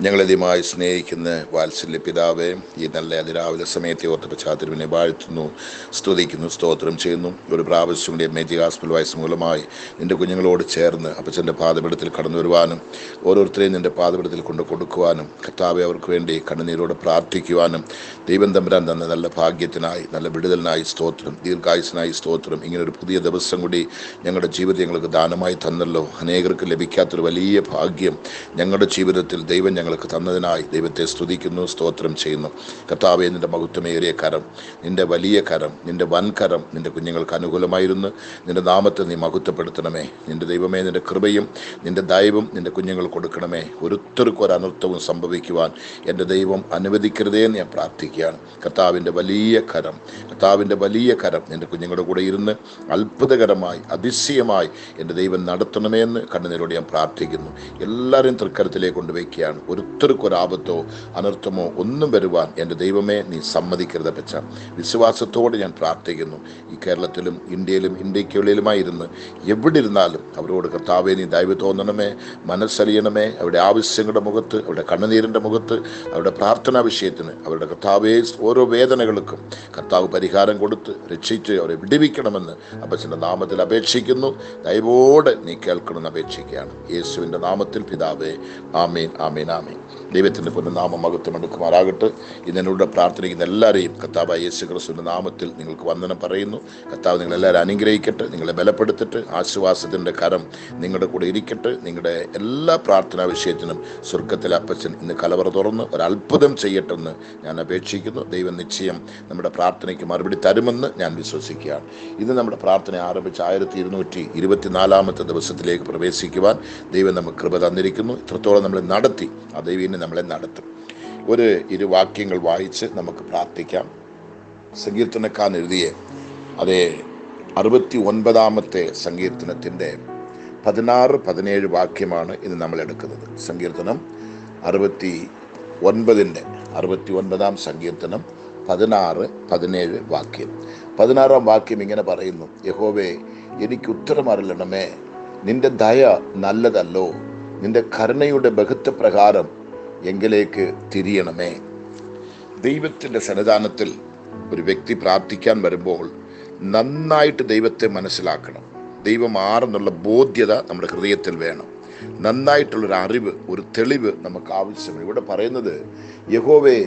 ഞങ്ങളധികമായി സ്നേഹിക്കുന്ന വാത്സല്യ പിതാവേ, ഈ നല്ല അതിരാവിലെ സമയത്തെ ഓർത്ത പശ്ചാത്തലവിനെ വാഴ്ത്തുന്നു, സ്തുതിക്കുന്നു, സ്തോത്രം ചെയ്യുന്നു. ഒരു പ്രാവശ്യം കൂടി മേജി ഗോസ്പൽ വോയിസ് മൂലമായി നിൻ്റെ കുഞ്ഞുങ്ങളോട് ചേർന്ന് അപ്പച്ചൻ്റെ പാദപീഠത്തിൽ കടന്നു വരുവാനും ഓരോരുത്തരെയും നിൻ്റെ പാദപീഠത്തിൽ കൊണ്ട് കൊടുക്കുവാനും കർത്താവെ അവർക്ക് വേണ്ടി കണ്ണുനീരോടെ പ്രാർത്ഥിക്കുവാനും ദൈവം തമ്പുരാൻ തന്ന നല്ല ഭാഗ്യത്തിനായി, നല്ല വിടുതലിനായി സ്തോത്രം, ദീർഘായുസിനായി സ്തോത്രം. ഇങ്ങനൊരു പുതിയ ദിവസം കൂടി ഞങ്ങളുടെ ജീവിതം ഞങ്ങൾക്ക് ദാനമായി തന്നല്ലോ. അനേകർക്ക് ലഭിക്കാത്തൊരു വലിയ ഭാഗ്യം ഞങ്ങളുടെ ജീവിതത്തിൽ ദൈവം ഞങ്ങൾക്ക് തന്നതിനായി ദൈവത്തെ സ്തുതിക്കുന്നു, സ്തോത്രം ചെയ്യുന്നു. കർത്താവേ, നിൻ്റെ മഹത്വമേറിയ കരം, നിൻ്റെ വലിയ കരം, നിൻ്റെ വൻകരം നിൻ്റെ കുഞ്ഞുങ്ങൾക്ക് അനുകൂലമായിരുന്നു. നിൻ്റെ നാമത്തെ നീ മഹത്വപ്പെടുത്തണമേ. നിൻ്റെ ദൈവമേ, നിൻ്റെ കൃപയും നിൻ്റെ ദയവും നിൻ്റെ കുഞ്ഞുങ്ങൾ കൊടുക്കണമേ. ഒരുത്തർക്കും ഒരു അനർത്ഥവും സംഭവിക്കുവാൻ എൻ്റെ ദൈവം അനുവദിക്കരുതേ എന്ന് ഞാൻ പ്രാർത്ഥിക്കുകയാണ്. കർത്താവിൻ്റെ വലിയ കരം, കർത്താവിൻ്റെ വലിയ കരം നിൻ്റെ കുഞ്ഞുങ്ങളുടെ കൂടെ ഇരുന്ന് അത്ഭുതകരമായി, അതിശയമായി എൻ്റെ ദൈവം നടത്തണമേ എന്ന് കണ്ണുനീരോട് ഞാൻ പ്രാർത്ഥിക്കുന്നു. എല്ലാവരും തൃക്കരത്തിലേക്ക് കൊണ്ടുവയ്ക്കുകയാണ്. ഒരുത്തർക്കൊരാപത്തോ അനർത്ഥമോ ഒന്നും വരുവാൻ എൻ്റെ ദൈവമേ നീ സമ്മതിക്കരുത് പച്ച. വിശ്വാസത്തോടെ ഞാൻ പ്രാർത്ഥിക്കുന്നു. ഈ കേരളത്തിലും ഇന്ത്യയിലും ഇന്ത്യക്കുള്ളിലുമായിരുന്ന് എവിടെ ഇരുന്നാലും അവരോട് കർത്താവേ നീ ദയവ് തോന്നണമേ, മനസ്സറിയണമേ. അവരുടെ ആവശ്യങ്ങളുടെ മുഖത്ത്, അവരുടെ കണ്ണുനീരിൻ്റെ മുഖത്ത്, അവരുടെ പ്രാർത്ഥനാ വിഷയത്തിന്, അവരുടെ കർത്താവേ ഓരോ വേദനകൾക്കും കർത്താവ് പരിഹാരം കൊടുത്ത് രക്ഷിച്ച് അവരെ വിടുവിക്കണമെന്ന് അപ്പച്ചൻ്റെ നാമത്തിൽ അപേക്ഷിക്കുന്നു. ദയവോടെ നീ കേൾക്കണമെന്ന് അപേക്ഷിക്കുകയാണ്. യേശുവിൻ്റെ നാമത്തിൽ പിതാവേ, ആമേൻ, ആമേൻ, ആമേൻ. ദൈവത്തിൻ്റെ പുനഃനാമം മഹത്വം എടുക്കുമാറാകട്ടെ. ഇതിനോട് പ്രാർത്ഥിക്കുന്ന എല്ലാവരെയും കർത്താവായ യേശു ക്രിസ്തുവിൻ്റെ നാമത്തിൽ നിങ്ങൾക്ക് വന്ദനം പറയുന്നു. കർത്താവ് നിങ്ങളെല്ലാവരും അനുഗ്രഹിക്കട്ടെ, നിങ്ങളെ ബലപ്പെടുത്തട്ടെ, ആശ്വാസത്തിൻ്റെ കരം നിങ്ങളുടെ കൂടെ ഇരിക്കട്ടെ. നിങ്ങളുടെ എല്ലാ പ്രാർത്ഥനാ വിഷയത്തിനും സ്വർഗത്തിലെ അപ്പച്ചൻ ഇന്ന് കലവറ തുറന്ന് ഒരത്ഭുതം ചെയ്യട്ടെന്ന് ഞാൻ അപേക്ഷിക്കുന്നു. ദൈവം നിശ്ചയം നമ്മുടെ പ്രാർത്ഥനയ്ക്ക് മറുപടി തരുമെന്ന് ഞാൻ വിശ്വസിക്കുകയാണ്. ഇന്ന് നമ്മുടെ പ്രാർത്ഥന ആരംഭിച്ച 1224 ദിവസത്തിലേക്ക് പ്രവേശിക്കുവാൻ ദൈവം നമുക്ക് കൃപ തന്നിരിക്കുന്നു. ഇത്രത്തോളം നമ്മൾ നടത്തി, ആ ദൈവം നമ്മളെ നടത്തും. ഒരു 2 വാക്യങ്ങൾ വായിച്ച് നമുക്ക് പ്രാർത്ഥിക്കാം. സങ്കീർത്തനക്കാരൻ എഴുതിയ അതേ 69 സങ്കീർത്തനത്തിൻ്റെ 16-17 വാക്യമാണ് ഇന്ന് നമ്മൾ എടുക്കുന്നത്. സങ്കീർത്തനം 69 സങ്കീർത്തനം 16-17 വാക്യം. 16 വാക്യം ഇങ്ങനെ പറയുന്നു: യഹോവേ, എനിക്ക് ഉത്തരം അരുളണമേ, നിന്റെ ദയ നല്ലതല്ലോ, നിന്റെ കരുണയുടെ ബഹുത്വപ്രകാരം എങ്കിലേക്ക് തിരിയണമേ. ദൈവത്തിൻ്റെ സന്നിധാനത്തിൽ ഒരു വ്യക്തി പ്രാർത്ഥിക്കാൻ വരുമ്പോൾ നന്നായിട്ട് ദൈവത്തെ മനസ്സിലാക്കണം. ദൈവം ആരെന്നുള്ള ബോധ്യത നമ്മുടെ ഹൃദയത്തിൽ വേണം. നന്നായിട്ടുള്ളൊരു അറിവ്, ഒരു തെളിവ് നമുക്ക് ആവശ്യമാണ്. ഇവിടെ പറയുന്നത്, യഹോവേ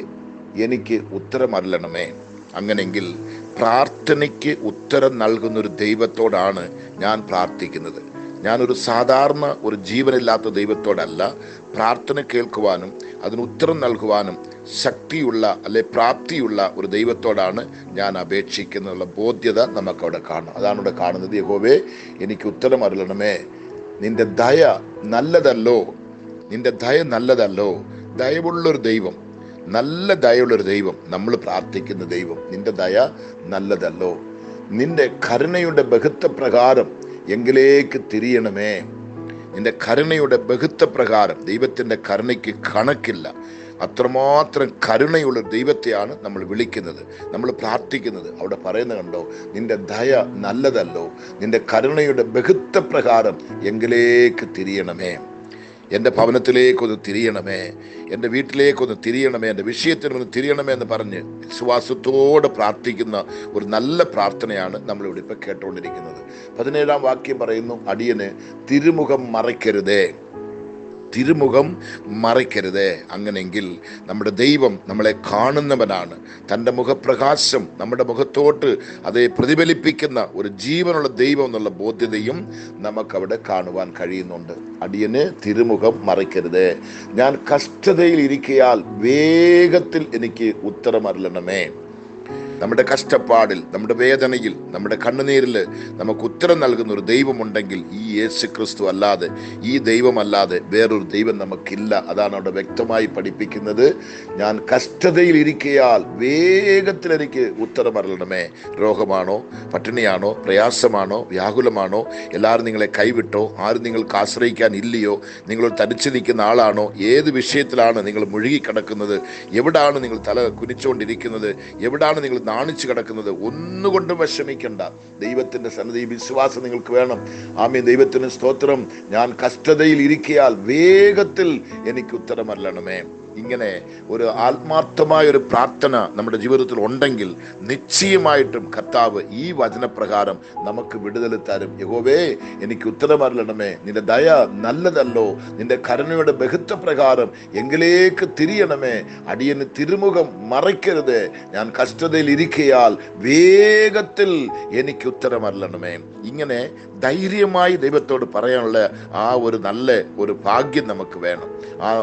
എനിക്ക് ഉത്തരം അരുളണമേ. അങ്ങനെങ്കിൽ പ്രാർത്ഥനയ്ക്ക് ഉത്തരം നൽകുന്നൊരു ദൈവത്തോടാണ് ഞാൻ പ്രാർത്ഥിക്കുന്നത്. ഞാനൊരു സാധാരണ ഒരു ജീവനില്ലാത്ത ദൈവത്തോടല്ല, പ്രാർത്ഥന കേൾക്കുവാനും അതിന് ഉത്തരം നൽകുവാനും ശക്തിയുള്ള അല്ലെ പ്രാപ്തിയുള്ള ഒരു ദൈവത്തോടാണ് ഞാൻ അപേക്ഷിക്കുന്നുള്ള ബോധ്യത നമുക്കവിടെ കാണാം. അതാണ് ഇവിടെ കാണുന്നത്. യഹോവേ, എനിക്ക് ഉത്തരം അരുളണമേ, നിന്റെ ദയ നല്ലതല്ലോ, നിന്റെ ദയ നല്ലതല്ലോ. ദയവുള്ളൊരു ദൈവം, നല്ല ദയയുള്ളൊരു ദൈവം, നമ്മൾ പ്രാർത്ഥിക്കുന്ന ദൈവം. നിന്റെ ദയ നല്ലതല്ലോ, നിന്റെ കരുണയുടെ ബഹുത്വപ്രകാരം എങ്കിലേക്ക് തിരിയണമേ. നിന്റെ കരുണയുടെ ബഹുത്വപ്രകാരം, ദൈവത്തിൻ്റെ കരുണയ്ക്ക് കണക്കില്ല. അത്രമാത്രം കരുണയുള്ള ദൈവത്തെയാണ് നമ്മൾ വിളിക്കുന്നത്, നമ്മൾ പ്രാർത്ഥിക്കുന്നത്. അവിടെ പറയുന്നത് കണ്ടോ, നിന്റെ ദയ നല്ലതല്ലോ, നിന്റെ കരുണയുടെ ബഹുത്വപ്രകാരം എങ്കിലേക്ക് തിരിയണമേ. എൻ്റെ ഭവനത്തിലേക്കൊന്ന് തിരിയണമേ, എൻ്റെ വീട്ടിലേക്കൊന്ന് തിരിയണമേ, എൻ്റെ വിഷയത്തിനൊന്ന് തിരിയണമേ എന്ന് പറഞ്ഞ് വിശ്വാസത്തോടെ പ്രാർത്ഥിക്കുന്ന ഒരു നല്ല പ്രാർത്ഥനയാണ് നമ്മളിവിടെ ഇപ്പോൾ കേട്ടുകൊണ്ടിരിക്കുന്നത്. 17 വാക്യം പറയുന്നു, അടിയന് തിരുമുഖം മറയ്ക്കരുതേ, തിരുമുഖം മറയ്ക്കരുതേ. അങ്ങനെങ്കിൽ നമ്മുടെ ദൈവം നമ്മളെ കാണുന്നവനാണ്. തൻ്റെ മുഖപ്രകാശം നമ്മുടെ മുഖത്തോട്ട് അതേ പ്രതിഫലിപ്പിക്കുന്ന ഒരു ജീവനുള്ള ദൈവം എന്നുള്ള ബോധ്യതയും നമുക്കവിടെ കാണുവാൻ കഴിയുന്നുണ്ട്. അടിയന് തിരുമുഖം മറയ്ക്കരുതേ. ഞാൻ കഷ്ടതയിൽ ഇരിക്കയാൽ വേഗത്തിൽ എനിക്ക് ഉത്തരം അരുളണമേ. നമ്മുടെ കഷ്ടപ്പാടിൽ, നമ്മുടെ വേദനയിൽ, നമ്മുടെ കണ്ണുനീരിൽ നമുക്ക് ഉത്തരം നൽകുന്ന ഒരു ദൈവമുണ്ടെങ്കിൽ ഈ യേശു ക്രിസ്തു അല്ലാതെ, ഈ ദൈവമല്ലാതെ വേറൊരു ദൈവം നമുക്കില്ല. അതാണ് അവിടെ വ്യക്തമായി പഠിപ്പിക്കുന്നത്. ഞാൻ കഷ്ടതയിൽ ഇരിക്കയാൽ വേഗത്തിൽ എനിക്ക് ഉത്തരം അരുളണമേ. രോഗമാണോ, പട്ടിണിയാണോ, പ്രയാസമാണോ, വ്യാകുലമാണോ, എല്ലാവരും നിങ്ങളെ കൈവിട്ടോ, ആരും നിങ്ങൾക്ക് ആശ്രയിക്കാൻ ഇല്ലയോ, നിങ്ങൾ തനിച്ച് നിൽക്കുന്ന ആളാണോ, ഏത് വിഷയത്തിലാണ് നിങ്ങൾ മുഴുകിക്കിടക്കുന്നത്, എവിടാണ് നിങ്ങൾ തല കുനിച്ചുകൊണ്ടിരിക്കുന്നത്, എവിടാണ് നിങ്ങൾ നാണിച്ചു കിടക്കുന്നത്, ഒന്നുകൊണ്ടും വിഷമിക്കണ്ട. ദൈവത്തിന്റെ സന്നിധി വിശ്വാസം നിങ്ങൾക്ക് വേണം. ആമേൻ. ദൈവത്തിന് സ്തോത്രം. ഞാൻ കഷ്ടതയിൽ ഇരിക്കയാൽ വേഗത്തിൽ എനിക്ക് ഉത്തരമല്ലണമേ. ഇങ്ങനെ ഒരു ആത്മാർത്ഥമായ ഒരു പ്രാർത്ഥന നമ്മുടെ ജീവിതത്തിൽ ഉണ്ടെങ്കിൽ നിശ്ചയമായിട്ടും കർത്താവ് ഈ വചനപ്രകാരം നമുക്ക് വിടുതൽ തരും. യഹോവേ, എനിക്ക് ഉത്തരമരുളണമേ, നിന്റെ ദയ നല്ലതല്ലോ, നിന്റെ കരുണയുടെ ബഹുത്വപ്രകാരം എങ്കിലേക്ക് തിരിയണമേ, അടിയന് തിരുമുഖം മറയ്ക്കരുത്, ഞാൻ കഷ്ടതയിൽ ഇരിക്കയാൽ വേഗത്തിൽ എനിക്ക് ഉത്തരമരുളണമേ. ഇങ്ങനെ ധൈര്യമായി ദൈവത്തോട് പറയാനുള്ള ആ ഒരു നല്ല ഒരു ഭാഗ്യം നമുക്ക് വേണം.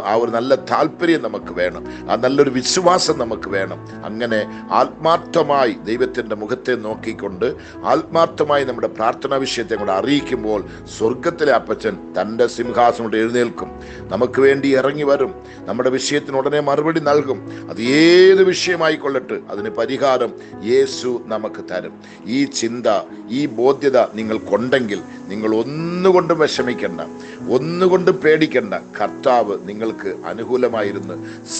ആ ഒരു നല്ല താല്പര്യം നമുക്ക് വേണം. ആ നല്ലൊരു വിശ്വാസം നമുക്ക് വേണം. അങ്ങനെ ആത്മാർത്ഥമായി ദൈവത്തിന്റെ മുഖത്തെ നോക്കിക്കൊണ്ട് ആത്മാർത്ഥമായി നമ്മുടെ പ്രാർത്ഥനാ വിഷയത്തെ കൂടെ അറിയിക്കുമ്പോൾ സ്വർഗത്തിലെ അപ്പച്ചൻ തൻ്റെ സിംഹാസനം കൊണ്ട് എഴുന്നേൽക്കും, നമുക്ക് വേണ്ടി ഇറങ്ങി വരും, നമ്മുടെ വിഷയത്തിന് ഉടനെ മറുപടി നൽകും. അത് ഏത് വിഷയമായിക്കൊള്ളട്ടെ, അതിന് പരിഹാരം യേശു നമുക്ക് തരും. ഈ ചിന്ത, ഈ ബോധ്യത നിങ്ങൾക്കുണ്ടെങ്കിൽ നിങ്ങൾ ഒന്നുകൊണ്ടും വിഷമിക്കണ്ട, ഒന്നുകൊണ്ടും പേടിക്കണ്ട. കർത്താവ് നിങ്ങൾക്ക് അനുകൂലമായിരുന്നു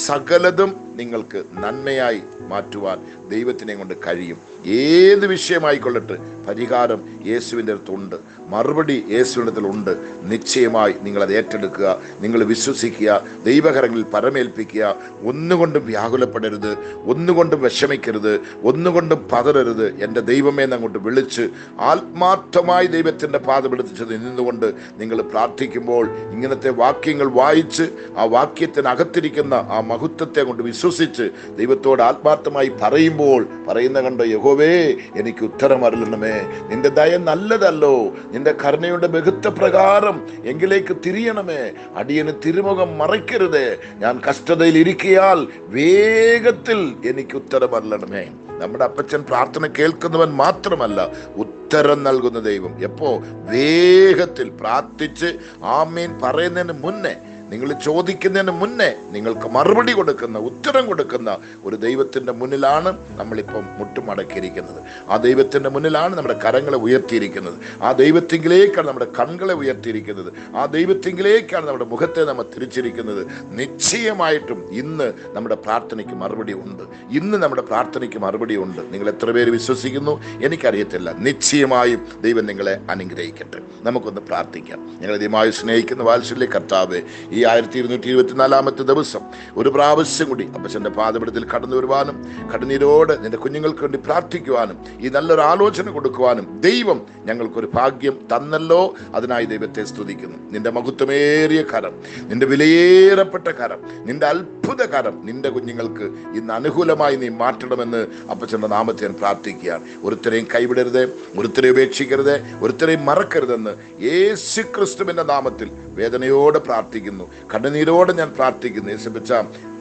സകലതും നിങ്ങൾക്ക് നന്മയായി മാറ്റുവാൻ ദൈവത്തിനെ കൊണ്ട് കഴിയും. ഏത് വിഷയമായിക്കൊള്ളട്ടെ, പരിഹാരം യേശുവിൻ്റെ അടുത്തുണ്ട്, മറുപടി യേശുവിൻ്റെ അടുത്തുണ്ട്. നിശ്ചയമായി നിങ്ങളത് ഏറ്റെടുക്കുക, നിങ്ങൾ വിശ്വസിക്കുക, ദൈവകരങ്ങളിൽ പരമേൽപ്പിക്കുക. ഒന്നുകൊണ്ടും വ്യാകുലപ്പെടരുത്, ഒന്നുകൊണ്ടും വിഷമിക്കരുത്, ഒന്നുകൊണ്ടും പതറരുത്. എൻ്റെ ദൈവമേ എന്നങ്ങോട്ട് വിളിച്ച് ആത്മാർത്ഥമായി ദൈവത്തിൻ്റെ പാദമെടുത്ത് നിന്നുകൊണ്ട് നിങ്ങൾ പ്രാർത്ഥിക്കുമ്പോൾ ഇങ്ങനത്തെ വാക്യങ്ങൾ വായിച്ച് ആ വാക്യത്തിനകത്തിരിക്കുന്ന ആ മഹത്വത്തെ കൊണ്ട് വിശ്വസിച്ച് ദൈവത്തോട് ആത്മാർത്ഥമായി പറയുമ്പോൾ പറയുന്ന കണ്ട്, യഹോവേ, എനിക്ക് ഉത്തരം അരുളണമേ, നിന്റെ ദയ നല്ലതല്ലോ, നിന്റെ കരുണയുടെ ബഹുത്വപ്രകാരം എങ്കിലേക്ക് തിരിയണമേ, അടിയന് തിരുമുഖം മറയ്ക്കരുത്, ഞാൻ കഷ്ടതയിൽ ഇരിക്കയാൽ വേഗത്തിൽ എനിക്ക് ഉത്തരം അരുളണമേ. നമ്മുടെ അപ്പച്ചൻ പ്രാർത്ഥന കേൾക്കുന്നവൻ മാത്രമല്ല, ഉത്തരം നൽകുന്ന ദൈവം. എപ്പോ? വേഗത്തിൽ പ്രാർത്ഥിച്ച് ആമേൻ പറയുന്നതിന് മുന്നേ, നിങ്ങൾ ചോദിക്കുന്നതിന് മുന്നേ നിങ്ങൾക്ക് മറുപടി കൊടുക്കുന്ന, ഉത്തരം കൊടുക്കുന്ന ഒരു ദൈവത്തിന്റെ മുന്നിലാണ് നമ്മളിപ്പം മുട്ടുമടക്കിയിരിക്കുന്നത്. ആ ദൈവത്തിന്റെ മുന്നിലാണ് നമ്മുടെ കരങ്ങളെ ഉയർത്തിയിരിക്കുന്നത്. ആ ദൈവത്തിങ്കിലേക്കാണ് നമ്മുടെ കണ്ണുകളെ ഉയർത്തിയിരിക്കുന്നത്. ആ ദൈവത്തിങ്കിലേക്കാണ് നമ്മുടെ മുഖത്തെ നമ്മൾ തിരിച്ചിരിക്കുന്നത്. നിശ്ചയമായിട്ടും ഇന്ന് നമ്മുടെ പ്രാർത്ഥനയ്ക്ക് മറുപടി ഉണ്ട്. ഇന്ന് നമ്മുടെ പ്രാർത്ഥനയ്ക്ക് മറുപടി ഉണ്ട്. നിങ്ങൾ എത്ര പേര് വിശ്വസിക്കുന്നു എനിക്കറിയത്തില്ല. നിശ്ചയമായും ദൈവം നിങ്ങളെ അനുഗ്രഹിക്കട്ടെ. നമുക്കൊന്ന് പ്രാർത്ഥിക്കാം. ഞങ്ങൾ ദൈവമായി സ്നേഹിക്കുന്ന വാത്സല്യ കർത്താവേ, ഈ 1224 ദിവസം ഒരു പ്രാവശ്യം കൂടി അപ്പച്ചന്റെ പാദപീഠത്തിൽ കടന്നു വരുവാനും കടന്നീരോട് നിന്റെ കുഞ്ഞുങ്ങൾക്ക് വേണ്ടി പ്രാർത്ഥിക്കുവാനും ഈ നല്ലൊരു ആലോചന കൊടുക്കുവാനും ദൈവം ഞങ്ങൾക്കൊരു ഭാഗ്യം തന്നല്ലോ. അതിനായി ദൈവത്തെ സ്തുതിക്കുന്നു. നിന്റെ മഹത്വമേറിയ കരം, നിന്റെ വിലയേറപ്പെട്ട കരം, നിന്റെ അത്ഭുത കരം നിന്റെ കുഞ്ഞുങ്ങൾക്ക് ഇന്ന് അനുകൂലമായി നീ മാറ്റണമെന്ന് അപ്പച്ചന്റെ നാമത്തെ ഞാൻ പ്രാർത്ഥിക്കുകയാണ്. ഒരുത്തരെയും കൈവിടരുത്, ഒരുത്തരെയും ഉപേക്ഷിക്കരുത്, ഒരുത്തരെയും മറക്കരുതെന്ന് യേശു ക്രിസ്തുവിന്റെ നാമത്തിൽ വേദനയോടെ പ്രാർത്ഥിക്കുന്നു, കണ്ണുനീരോടെ ഞാൻ പ്രാർത്ഥിക്കുന്നു. യേശുപ്പച്ച,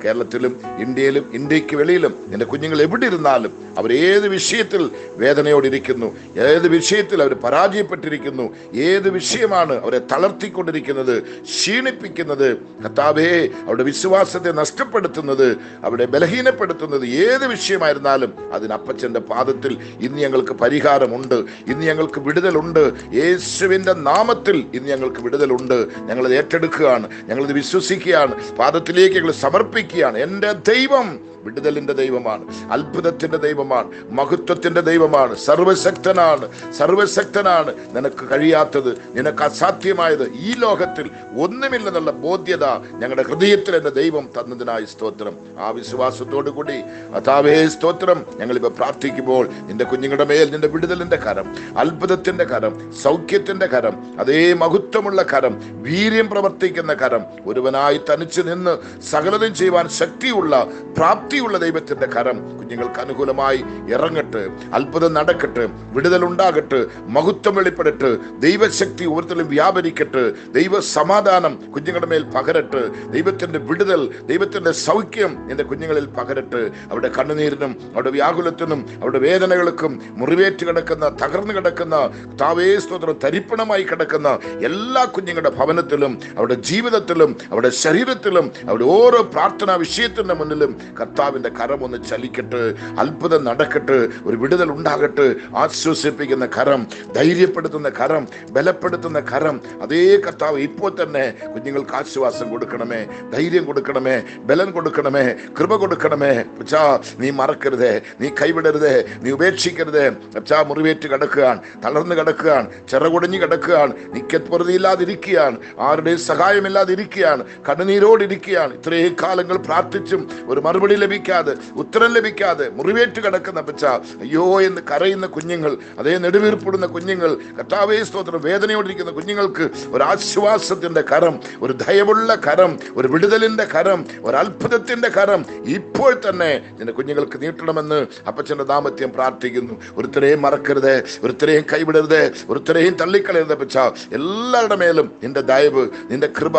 കേരളത്തിലും ഇന്ത്യയിലും ഇന്ത്യക്ക് വെളിയിലും നിന്റെ കുഞ്ഞുങ്ങൾ എവിടെ ഇരുന്നാലും അവർ ഏത് വിഷയത്തിൽ വേദനയോടിരിക്കുന്നു, ഏത് വിഷയത്തിൽ അവർ പരാജയപ്പെട്ടിരിക്കുന്നു, ഏത് വിഷയമാണ് അവരെ തളർത്തിക്കൊണ്ടിരിക്കുന്നത്, ക്ഷീണിപ്പിക്കുന്നത്, കർത്താവേ, അവരുടെ വിശ്വാസത്തെ നഷ്ടപ്പെടുത്തുന്നത്, അവരെ ബലഹീനപ്പെടുത്തുന്നത്, ഏത് വിഷയമായിരുന്നാലും അതിനപ്പച്ചന്റെ പാദത്തിൽ ഇന്ന് ഞങ്ങൾക്ക് പരിഹാരമുണ്ട്, ഇന്ന് ഞങ്ങൾക്ക് വിടുതലുണ്ട്. യേശുവിന്റെ നാമത്തിൽ ഇന്ന് ഞങ്ങൾക്ക് വിടുതലുണ്ട്. ഞങ്ങളത് ഏറ്റെടുക്കുകയാണ്, ഞങ്ങളത് വിശ്വസിക്കുകയാണ്, പാദത്തിലേക്ക് ഞങ്ങൾ സമർപ്പിക്കുകയാണ്. എൻ്റെ ദൈവം വിടുതലിന്റെ ദൈവമാണ്, അത്ഭുതത്തിന്റെ ദൈവമാണ്, മഹത്വത്തിന്റെ ദൈവമാണ്, സർവശക്തനാണ്, സർവശക്തനാണ്. നിനക്ക് കഴിയാത്തത്, നിനക്ക് അസാധ്യമായത് ഈ ലോകത്തിൽ ഒന്നുമില്ലെന്നുള്ള ബോധ്യത ഞങ്ങളുടെ ഹൃദയത്തിൽ എൻ്റെ ദൈവം തന്നതിനായി സ്തോത്രം. ആ വിശ്വാസത്തോടു കൂടി കർത്താവേ സ്തോത്രം. ഞങ്ങളിപ്പോൾ പ്രാർത്ഥിക്കുമ്പോൾ നിന്റെ കുഞ്ഞുങ്ങളുടെ മേൽ നിന്റെ വിടുതലിന്റെ കരം, അത്ഭുതത്തിന്റെ കരം, സൗഖ്യത്തിന്റെ കരം, അതേ മഹത്വമുള്ള കരം, വീര്യം പ്രവർത്തിക്കുന്ന കരം, ഒരുവനായി തനിച്ച് നിന്ന് സകലതും ചെയ്യുവാൻ ശക്തിയുള്ള പ്രാപ്തിയുള്ള ദൈവത്തിന്റെ കരം കുഞ്ഞുങ്ങൾക്ക് അനുകൂലമായി ഇറങ്ങട്ടെ. അത്ഭുതം നടക്കട്ടെ, വിടുതലുണ്ടാകട്ടെ, മഹത്വം വെളിപ്പെടട്ടെ, ദൈവശക്തി ഓരോരുത്തരും വ്യാപരിക്കട്ടെ, ദൈവ സമാധാനം കുഞ്ഞുങ്ങളുടെ മേൽ പകരട്ടെ, ദൈവത്തിന്റെ വിടുതൽ, ദൈവത്തിന്റെ സൗഖ്യം നിന്റെ കുഞ്ഞുങ്ങളിൽ പകരട്ടെ. അവരുടെ കണ്ണുനീരിനും അവരുടെ വ്യാകുലത്തിനും അവരുടെ വേദനകൾക്കും മുറിവേറ്റ് കിടക്കുന്ന, തകർന്നു കിടക്കുന്ന, താവേ സ്തോത്രം, തരിപ്പണമായി കിടക്കുന്ന എല്ലാ കുഞ്ഞുങ്ങളുടെ ഭവനത്തിലും അവരുടെ ജീവിതത്തിലും അവരുടെ ശരീരത്തിലും അവരുടെ ഓരോ പ്രാർത്ഥനാ വിഷയത്തിന്റെ മുന്നിലും കർത്താവ് കർത്താവിന്റെ കരം ഒന്ന് ചലിക്കട്ടെ, അത്ഭുതം നടക്കട്ടെ, ഒരു വിടുതൽ ഉണ്ടാകട്ടെ. ആശ്വസിപ്പിക്കുന്ന കരം, ധൈര്യപ്പെടുത്തുന്ന കരം, ബലപ്പെടുത്തുന്ന കരം, അതേ കർത്താവ് ഇപ്പോൾ തന്നെ കുഞ്ഞുങ്ങൾക്ക് ആശ്വാസം കൊടുക്കണമേ, ധൈര്യം കൊടുക്കണമേ, ബലം കൊടുക്കണമേ, കൃപ കൊടുക്കണമേ. അച്ഛാ, നീ മറക്കരുതേ, നീ കൈവിടരുതേ, നീ ഉപേക്ഷിക്കരുതേ. അച്ഛാ, മുറിവേറ്റ് കിടക്കുകയാണ്, തളർന്ന് കിടക്കുകയാണ്, ചിറകുടഞ്ഞ് കിടക്കുകയാണ്, നിക്കത്പുറതിയില്ലാതിരിക്കുകയാണ്, ആരുടെയും സഹായമില്ലാതിരിക്കുകയാണ്, കണ്ണുനീരോടിരിക്കുകയാണ്. ഇത്രയും കാലങ്ങൾ പ്രാർത്ഥിച്ചും ഒരു മറുപടി ലഭിക്കാതെ, ഉത്തരം ലഭിക്കാതെ മുറിവേറ്റ് കിടക്കുന്ന അപ്പച്ച, അയ്യോ എന്ന് കരയുന്ന കുഞ്ഞുങ്ങൾ, അതേ നെടുവീർപ്പിടുന്ന കുഞ്ഞുങ്ങൾ, കർത്താവേ സ്തോത്രം, വേദനയോടിരിക്കുന്ന കുഞ്ഞുങ്ങൾക്ക് ഒരു ആശ്വാസത്തിന്റെ കരം, ഒരു ദയവുള്ള കരം, ഒരു വിടുതലിന്റെ കരം, ഒരു അത്ഭുതത്തിന്റെ കരം ഇപ്പോൾ തന്നെ നിന്റെ കുഞ്ഞുങ്ങൾക്ക് നീട്ടണമെന്ന് അപ്പച്ചന്റെ ദാമ്പത്യം പ്രാർത്ഥിക്കുന്നു. ഒരുത്തരെയും മറക്കരുത്, ഒരുത്തരെയും കൈവിടരുത്, ഒരുത്തരെയും തള്ളിക്കളയരുത് അപ്പച്ച. എല്ലാവരുടെ മേലും നിന്റെ ദയവ്, നിന്റെ കൃപ,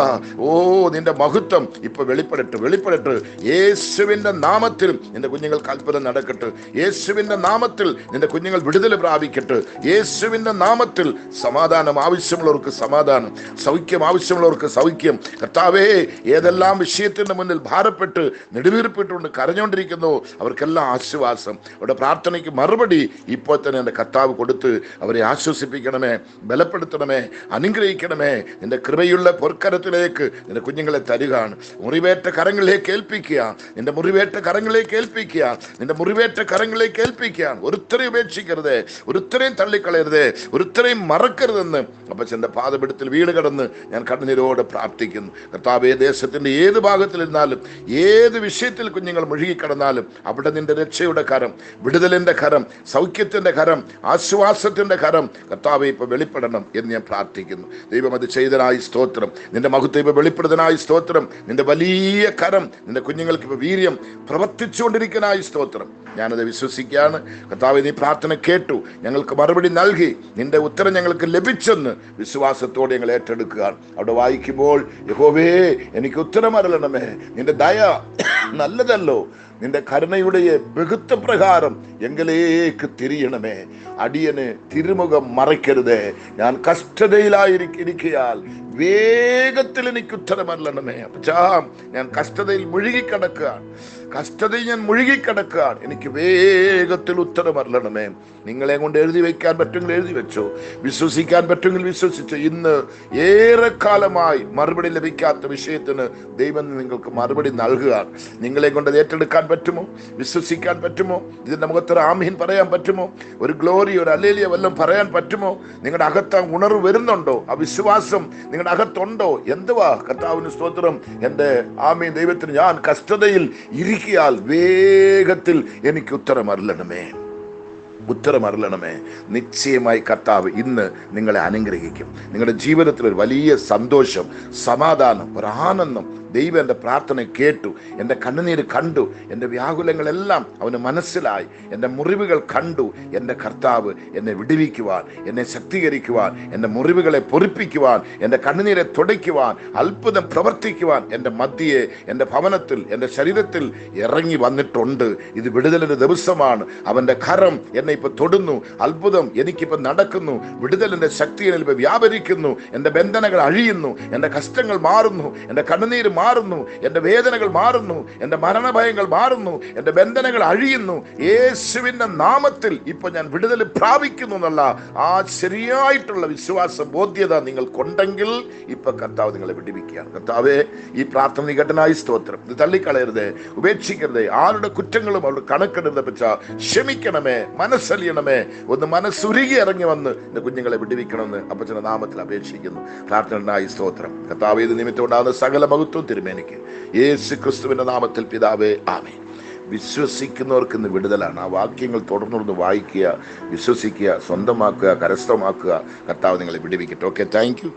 നിന്റെ മഹത്വം ഇപ്പൊ വെളിപ്പെടട്ടെ. യേശുവിന്റെ നാമത്തിൽ നിന്റെ കുഞ്ഞുങ്ങൾക്ക് അത്ഭുതം നടക്കട്ടെ. യേശുവിന്റെ നാമത്തിൽ നിന്റെ കുഞ്ഞുങ്ങൾ വിടുതൽ പ്രാപിക്കട്ടെ. യേശുവിന്റെ നാമത്തിൽ സമാധാനം ആവശ്യമുള്ളവർക്ക് സമാധാനം, സൗഖ്യം ആവശ്യമുള്ളവർക്ക് സൗഖ്യം. കർത്താവേ, ഏതെല്ലാം വിഷയത്തിന്റെ മുന്നിൽ ഭാരപ്പെട്ട് നെടുവീർപ്പിട്ടുകൊണ്ട് കരഞ്ഞുകൊണ്ടിരിക്കുന്നു അവർക്കെല്ലാം ആശ്വാസം, അവരുടെ പ്രാർത്ഥനയ്ക്ക് മറുപടി ഇപ്പോൾ തന്നെ എൻ്റെ കർത്താവ് കൊടുത്ത് അവരെ ആശ്വസിപ്പിക്കണമേ, ബലപ്പെടുത്തണമേ, അനുഗ്രഹിക്കണമേ. നിന്റെ കൃപയുള്ള പൊற்കരത്തിലേക്ക് നിന്റെ കുഞ്ഞുങ്ങളെ തരികയാണ്. മുറിവേറ്റ കരങ്ങളിലേക്ക് ഏൽപ്പിക്കുക, നിന്റെ മുറിവേറ്റ കരങ്ങളിലേക്ക് ഏൽപ്പിക്കുക, നിന്റെ മുറിവേറ്റ കരങ്ങളിലേക്ക് ഏൽപ്പിക്കുക. ഒരുത്തരെയും ഉപേക്ഷിക്കരുത്, ഒരുത്തരെയും തള്ളിക്കളയരുത്, ഒരുത്തരെയും മറക്കരുതെന്ന് അപ്പച്ചൻ്റെ പാദപീഠത്തിൽ വീട് കിടന്ന് ഞാൻ കണ്ണുനീരോടെ പ്രാർത്ഥിക്കുന്നു. കർത്താവേ, ദേശത്തിന്റെ ഏത് ഭാഗത്തിലിരുന്നാലും, ഏത് വിഷയത്തിൽ കുഞ്ഞുങ്ങൾ മുഴുകിക്കിടന്നാലും അവിടെ നിന്റെ രക്ഷയുടെ കരം, വിടുതലിന്റെ കരം, സൗഖ്യത്തിന്റെ കരം, ആശ്വാസത്തിന്റെ കരം കർത്താവേ ഇപ്പൊ വെളിപ്പെടണം എന്ന് ഞാൻ പ്രാർത്ഥിക്കുന്നു. ദൈവം അത് ചെയ്തനായി സ്തോത്രം. നിന്റെ മഹത്വം ഇപ്പൊ വെളിപ്പെടുത്തനായി സ്തോത്രം. നിന്റെ വലിയ കരം നിന്റെ കുഞ്ഞുങ്ങൾക്ക് ഇപ്പൊ വീര്യം പ്രവർത്തിച്ചുകൊണ്ടിരിക്കാനായി സ്തോത്രം. ഞാനത് വിശ്വസിക്കുകയാണ്. കർത്താവേ, നീ പ്രാർത്ഥന കേട്ടു, ഞങ്ങൾക്ക് മറുപടി നൽകി, നിന്റെ ഉത്തരം ഞങ്ങൾക്ക് ലഭിച്ചെന്ന് വിശ്വാസത്തോടെ ഞങ്ങൾ ഏറ്റെടുക്കുകയാണ്. അവിടെ വായിക്കുമ്പോൾ, യഹോവേ എനിക്ക് ഉത്തരം അരുളണമേ, നിന്റെ ദയ നല്ലതല്ലോ, നിന്റെ കരുണയുടെ ബഹുത്വപ്രകാരം എങ്കിലേക്ക് തിരിയണമേ. അടിയന് തിരുമുഖം മറയ്ക്കരുതേ. ഞാൻ കഷ്ടതയിലായിരിക്കയാൽ വേഗത്തിൽ എനിക്ക് ഉത്തരമല്ലണമേ. അപ്പച്ചാ, ഞാൻ കഷ്ടതയിൽ മുഴുകിക്കിടക്കുകയാണ്, എനിക്ക് വേഗത്തിൽ ഉത്തരമല്ലണമേ. നിങ്ങളെ കൊണ്ട് എഴുതി വയ്ക്കാൻ പറ്റുമെങ്കിൽ എഴുതി വെച്ചോ, വിശ്വസിക്കാൻ പറ്റുമെങ്കിൽ വിശ്വസിച്ചോ. ഇന്ന് ഏറെക്കാലമായി മറുപടി ലഭിക്കാത്ത വിഷയത്തിന് ദൈവം നിങ്ങൾക്ക് മറുപടി നൽകുകയാണ്. നിങ്ങളെ കൊണ്ട് അത് ഏറ്റെടുക്കാൻ പറ്റുമോ? വിശ്വസിക്കാൻ പറ്റുമോ? ഇതിന്റെ മുഖത്തൊരു ആമീൻ പറയാൻ പറ്റുമോ? ഒരു ഗ്ലോറി, ഒരു അല്ലേലിയ വല്ലതും പറയാൻ പറ്റുമോ? നിങ്ങളുടെ അകത്ത് ഉണർവ് വരുന്നുണ്ടോ? ആ വിശ്വാസം നിങ്ങളുടെ അകത്തുണ്ടോ? എന്തുവാ? കർത്താവിന് സ്തോത്രം. എൻ്റെ ആമീൻ ദൈവത്തിന്, ഞാൻ കഷ്ടതയിൽ ഇരിക്കിയാൽ വേഗത്തിൽ എനിക്ക് ഉത്തരമരുളണമേ. നിശ്ചയമായി കർത്താവ് ഇന്ന് നിങ്ങളെ അനുഗ്രഹിക്കും. നിങ്ങളുടെ ജീവിതത്തിൽ ഒരു വലിയ സന്തോഷം, സമാധാനം, ഒരു ആനന്ദം. ദൈവം എൻ്റെ പ്രാർത്ഥന കേട്ടു, എൻ്റെ കണ്ണുനീര് കണ്ടു, എൻ്റെ വ്യാകുലങ്ങളെല്ലാം അവന് മനസ്സിലായി, എൻ്റെ മുറിവുകൾ കണ്ടു. എൻ്റെ കർത്താവ് എന്നെ വിടുവിക്കുവാൻ, എന്നെ ശക്തീകരിക്കുവാൻ, എൻ്റെ മുറിവുകളെ പൊറിപ്പിക്കുവാൻ, എൻ്റെ കണ്ണുനീരെ തുടയ്ക്കുവാൻ, അത്ഭുതം പ്രവർത്തിക്കുവാൻ എൻ്റെ മധ്യയെ, എൻ്റെ ഭവനത്തിൽ, എൻ്റെ ശരീരത്തിൽ ഇറങ്ങി വന്നിട്ടുണ്ട്. ഇത് വിടുതലിൻ്റെ ദിവസമാണ്. അവൻ്റെ കരം എന്നെ ഇപ്പൊ തൊടുന്നു. അത്ഭുതം എനിക്കിപ്പോ നടക്കുന്നു. വിടുതലിന്റെ ശക്തി എന്നിൽ ഇപ്പൊ വ്യാപരിക്കുന്നു. എൻ്റെ ബന്ധനങ്ങൾ അഴിയുന്നു, എൻ്റെ കഷ്ടങ്ങൾ മാറുന്നു, എൻ്റെ കണ്ണുനീര് മാറുന്നു, എൻ്റെ വേദനകൾ മാറുന്നു, എൻ്റെ മരണഭയങ്ങൾ മാറുന്നു, എൻ്റെ ബന്ധനങ്ങൾ അഴിയുന്നു. യേശുവിന്റെ നാമത്തിൽ ഇപ്പൊ ഞാൻ വിടുതൽ പ്രാപിക്കുന്നു എന്നുള്ള ആ ശരിയായിട്ടുള്ള വിശ്വാസ ബോധ്യത നിങ്ങൾക്കുണ്ടെങ്കിൽ ഇപ്പൊ കർത്താവ് നിങ്ങളെ വിടുവിക്കുകയാണ്. കർത്താവേ, ഈ പ്രാർത്ഥന നികടനായി സ്തോത്രം. ഇത് തള്ളിക്കളയരുതേ, ഉപേക്ഷിക്കരുതേ. ആരുടെ കുറ്റങ്ങളും അവരുടെ കണക്കെടുത്ത പറ്റാ ക്ഷമിക്കണമേ, മനസ്സലിയണമേ. ഒന്ന് മനസ്സുരുകി ഇറങ്ങി വന്ന് എൻ്റെ കുഞ്ഞുങ്ങളെ വിടുവിക്കണമെന്ന് അപ്പച്ചന്റെ നാമത്തിൽ അപേക്ഷിക്കുന്നു. പ്രാർത്ഥനയായി സ്തോത്രം. കർത്താവേ, ഇത് നിമിത്തമുണ്ടാകുന്ന സകല മഹത്വം തിരുമേനിക്ക് യേശു ക്രിസ്തുവിന്റെ നാമത്തിൽ പിതാവേ, ആമേൻ. വിശ്വസിക്കുന്നവർക്ക് ഇന്ന് വിടുതലാണ്. ആ വാക്യങ്ങൾ തുടർന്ന് വായിക്കുക, വിശ്വസിക്കുക, സ്വന്തമാക്കുക, കരസ്ഥമാക്കുക. കർത്താവ് നിങ്ങളെ വിടുവിക്കട്ടെ. Okay, thank you.